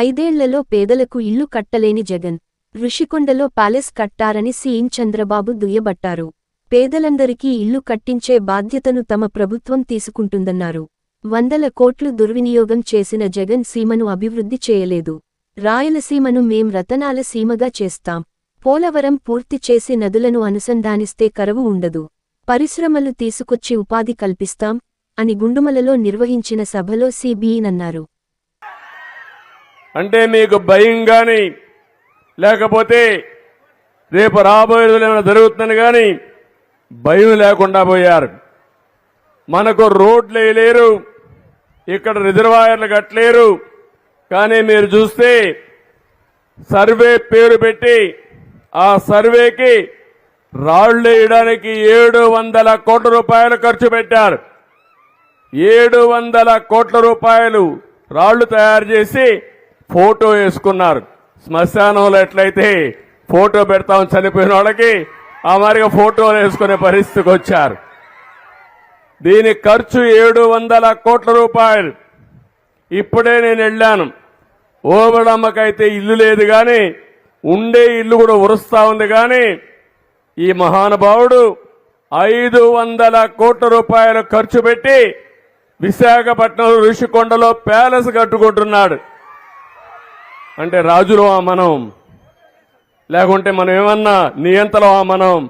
ఐదేళ్లలో పేదలకు ఇల్లు కట్టలేని జగన్ ఋషికొండలో ప్యాలెస్ కట్టారని సీఎం చంద్రబాబు దుయ్యబట్టారు. పేదలందరికీ ఇల్లు కట్టించే బాధ్యతను తమ ప్రభుత్వం తీసుకుంటుందన్నారు. 100 కోట్లు దుర్వినియోగం చేసిన జగన్ సీమను అభివృద్ధి చేయలేదు. రాయలసీమను మేం రతనాల సీమగా చేస్తాం. పోలవరం పూర్తి చేసి నదులను అనుసంధానిస్తే కరవు ఉండదు. పరిశ్రమలు తీసుకొచ్చి ఉపాధి కల్పిస్తాం అని గుండుమలలో నిర్వహించిన సభలో సిబిఎన్. అంటే మీకు భయం గాని లేకపోతే రేపు రాబోయే రోజులు జరుగుతుందని గాని భయం లేకుండా పోయారు. మనకు రోడ్లు వేయలేరు, ఇక్కడ రిజర్వాయర్లు కట్టలేరు. కానీ మీరు చూస్తే సర్వే పేరు పెట్టి ఆ సర్వేకి రాళ్లు వేయడానికి 700 కోట్ల రూపాయలు ఖర్చు పెట్టారు. 700 కోట్ల రూపాయలు రాళ్లు తయారు చేసి ఫోటో వేసుకున్నారు. శ్మశానంలో ఎట్లయితే ఫోటో పెడతాం చనిపోయిన వాళ్ళకి ఆ మాదిరిగా ఫోటోలు వేసుకునే పరిస్థితికి వచ్చారు. దీని ఖర్చు 700 కోట్ల రూపాయలు. ఇప్పుడే నేను వెళ్ళాను. ఓబడమ్మకైతే ఇల్లు లేదు గాని ఉండే ఇల్లు కూడా ఉరుస్తా ఉంది. కానీ ఈ మహానుభావుడు 500 కోట్ల రూపాయలు ఖర్చు పెట్టి విశాఖపట్నం ఋషికొండలో ప్యాలెస్ కట్టుకుంటున్నాడు. అంటే రాజులో మనం లేకుంటే మనం ఏమన్నా నియంతలో మనం